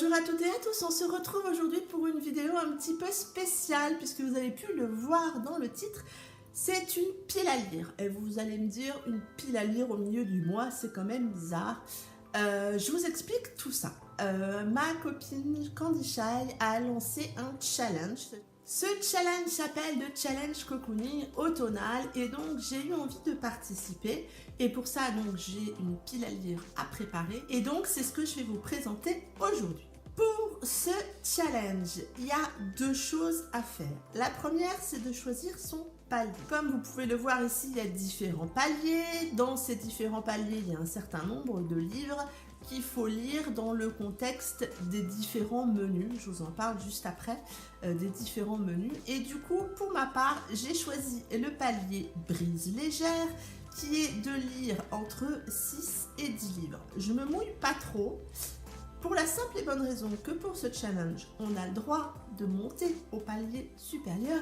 Bonjour à toutes et à tous, on se retrouve aujourd'hui pour une vidéo un petit peu spéciale puisque vous avez pu le voir dans le titre. C'est une pile à lire et vous allez me dire une pile à lire au milieu du mois, c'est quand même bizarre. Je vous explique tout ça. Ma copine Candy Shy a lancé un challenge. Ce challenge s'appelle le challenge cocooning automnal et donc j'ai eu envie de participer et pour ça donc j'ai une pile à lire à préparer et donc c'est ce que je vais vous présenter aujourd'hui. Pour ce challenge, il y a deux choses à faire. La première, c'est de choisir son palier. Comme vous pouvez le voir ici, il y a différents paliers. Dans ces différents paliers, il y a un certain nombre de livres qu'il faut lire dans le contexte des différents menus. Je vous en parle juste après, des différents menus. Et du coup, pour ma part, j'ai choisi le palier brise légère, qui est de lire entre 6 et 10 livres. Je me mouille pas trop. Pour la simple et bonne raison que pour ce challenge, on a le droit de monter au palier supérieur,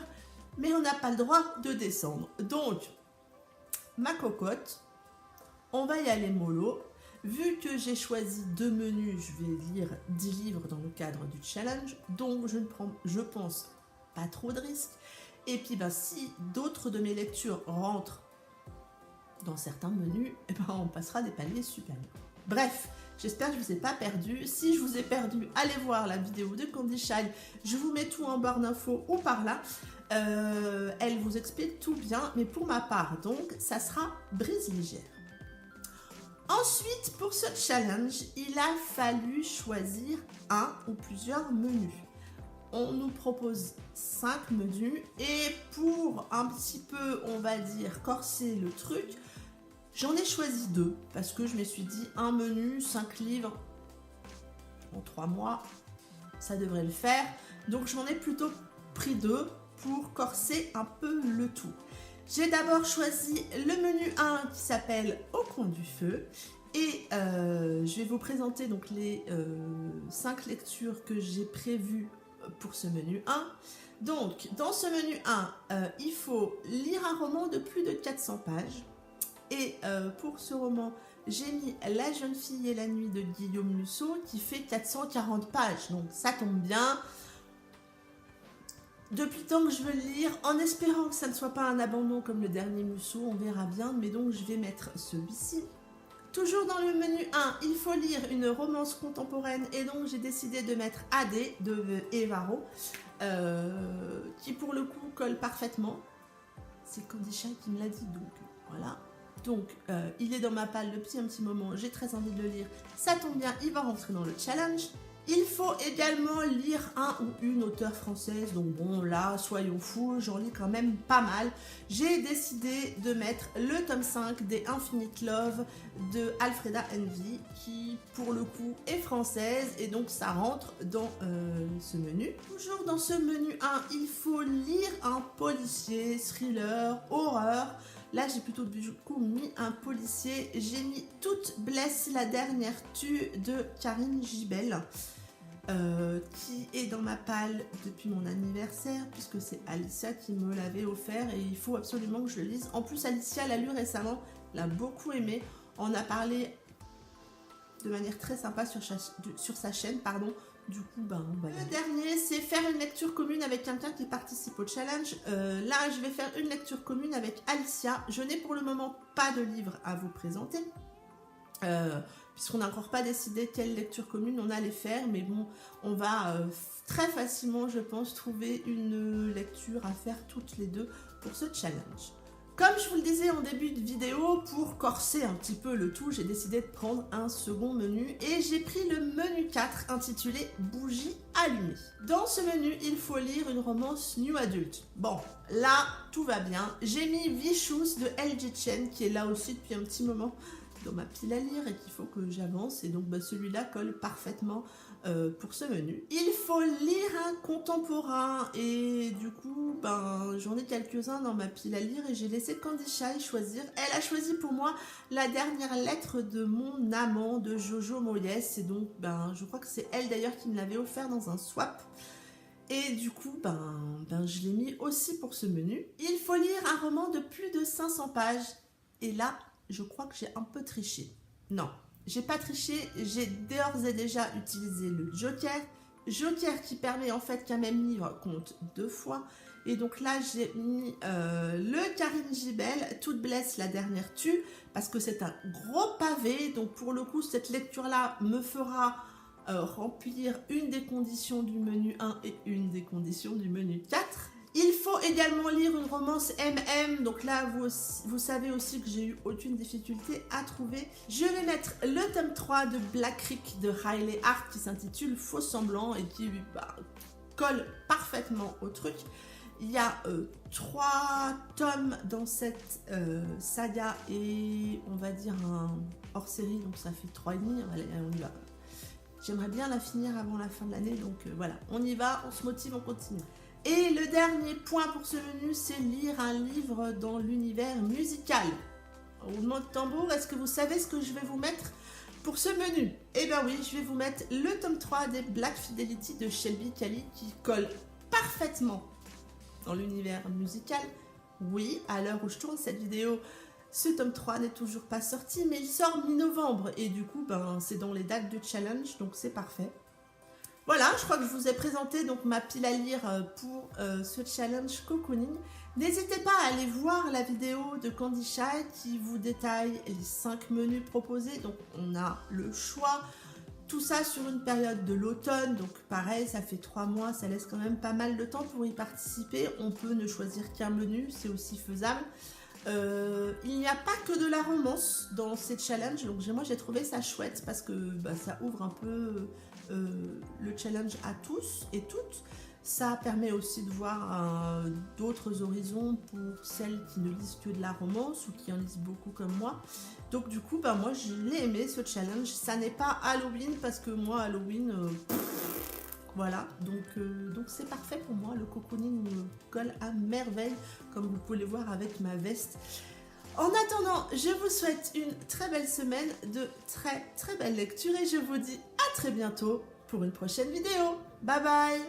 mais on n'a pas le droit de descendre. Donc, ma cocotte, on va y aller mollo. Vu que j'ai choisi deux menus, je vais lire 10 livres dans le cadre du challenge, donc je ne prends, je pense, pas trop de risques. Et puis, si d'autres de mes lectures rentrent dans certains menus, on passera des paliers supérieurs. Bref, j'espère que je ne vous ai pas perdu. Si je vous ai perdu, allez voir la vidéo de Candy Shy. Je vous mets tout en barre d'infos ou par là. Elle vous explique tout bien. Mais pour ma part, donc, ça sera brise légère. Ensuite, pour ce challenge, il a fallu choisir un ou plusieurs menus. On nous propose 5 menus. Et pour un petit peu, on va dire, corser le truc, j'en ai choisi 2 parce que je me suis dit un menu, 5 livres en 3 mois, ça devrait le faire. Donc j'en ai plutôt pris 2 pour corser un peu le tout. J'ai d'abord choisi le menu 1 qui s'appelle Au coin du feu et je vais vous présenter donc les 5 lectures que j'ai prévues pour ce menu 1. Donc dans ce menu 1, il faut lire un roman de plus de 400 pages. Et pour ce roman, j'ai mis La jeune fille et la nuit de Guillaume Musso qui fait 440 pages. Donc ça tombe bien. Depuis le temps que je veux le lire, en espérant que ça ne soit pas un abandon comme le dernier Musso, on verra bien. Mais donc je vais mettre celui-ci. Toujours dans le menu 1, il faut lire une romance contemporaine. Et donc j'ai décidé de mettre AD de Evaro, qui pour le coup colle parfaitement. C'est Candy Shy qui me l'a dit, donc voilà. Donc, il est dans ma palle depuis un petit moment, j'ai très envie de le lire. Ça tombe bien, il va rentrer dans le challenge. Il faut également lire un ou une auteure française. Donc bon, là, soyons fous, j'en lis quand même pas mal. J'ai décidé de mettre le tome 5 des Infinite Love de Alfreda Envy, qui pour le coup est française. Et donc ça rentre dans ce menu. Toujours dans ce menu 1, il faut lire un policier, thriller, horreur. Là, j'ai plutôt du coup mis un policier. J'ai mis Toute blesse la dernière tue de Karine Gibel, qui est dans ma palle depuis mon anniversaire, puisque c'est Alicia qui me l'avait offert et il faut absolument que je le lise. En plus, Alicia l'a lu récemment, l'a beaucoup aimé. On a parlé de manière très sympa sur sa chaîne, pardon. Du coup, le dernier, c'est faire une lecture commune avec quelqu'un qui participe au challenge. Là, je vais faire une lecture commune avec Alicia. Je n'ai pour le moment pas de livre à vous présenter, puisqu'on n'a encore pas décidé quelle lecture commune on allait faire. Mais bon, on va très facilement, je pense, trouver une lecture à faire toutes les deux pour ce challenge. Comme je vous le disais en début de vidéo, pour corser un petit peu le tout, j'ai décidé de prendre un second menu et j'ai pris le menu 4 intitulé Bougie allumée. Dans ce menu, il faut lire une romance new adulte. Bon, là, tout va bien. J'ai mis Vicious de L.J. Chen, qui est là aussi depuis un petit moment dans ma pile à lire et qu'il faut que j'avance. Et donc, celui-là colle parfaitement pour ce menu. Il faut lire un contemporain et du coup, j'en ai quelques-uns dans ma pile à lire et j'ai laissé Candy Shy choisir. Elle a choisi pour moi La dernière lettre de mon amant de Jojo Moyes et donc, je crois que c'est elle d'ailleurs qui me l'avait offert dans un swap. Et du coup, je l'ai mis aussi pour ce menu. Il faut lire un roman de plus de 500 pages. Et là, je crois que j'ai un peu triché. Non, j'ai pas triché, j'ai d'ores et déjà utilisé le Joker. Joker qui permet en fait qu'un même livre compte 2 fois. Et donc là, j'ai mis le Karine Gibel, Toute blesse, la dernière tue, parce que c'est un gros pavé. Donc pour le coup, cette lecture-là me fera remplir une des conditions du menu 1 et une des conditions du menu 4. Il faut également lire une romance MM, donc là vous savez aussi que j'ai eu aucune difficulté à trouver. Je vais mettre le tome 3 de Black Creek de Riley Hart qui s'intitule Faux semblant et qui colle parfaitement au truc. Il y a 3 tomes dans cette saga et on va dire un hors-série, donc ça fait 3,5. Allez, on y va. J'aimerais bien la finir avant la fin de l'année, donc voilà, on y va, on se motive, on continue. Et le dernier point pour ce menu, c'est lire un livre dans l'univers musical. Roulement de tambour, est-ce que vous savez ce que je vais vous mettre pour ce menu? Eh bien oui, je vais vous mettre le tome 3 des Black Fidelity de Shelby Cali qui colle parfaitement dans l'univers musical. Oui, à l'heure où je tourne cette vidéo, ce tome 3 n'est toujours pas sorti, mais il sort mi-novembre et du coup, c'est dans les dates de challenge, donc c'est parfait. Voilà, je crois que je vous ai présenté donc ma pile à lire pour ce challenge cocooning. N'hésitez pas à aller voir la vidéo de Candy Shy qui vous détaille les 5 menus proposés. Donc on a le choix, tout ça sur une période de l'automne. Donc pareil, ça fait 3 mois, ça laisse quand même pas mal de temps pour y participer. On peut ne choisir qu'un menu, c'est aussi faisable. Il n'y a pas que de la romance dans ces challenges, donc moi j'ai trouvé ça chouette parce que ça ouvre un peu le challenge à tous et toutes. Ça permet aussi de voir d'autres horizons pour celles qui ne lisent que de la romance ou qui en lisent beaucoup comme moi. Donc du coup, moi je l'ai aimé ce challenge. Ça n'est pas Halloween parce que moi Halloween, voilà. Donc c'est parfait pour moi. Le cocooning me colle à merveille, comme vous pouvez le voir avec ma veste. En attendant, je vous souhaite une très belle semaine, de très très belles lectures et je vous dis à très bientôt pour une prochaine vidéo. Bye bye!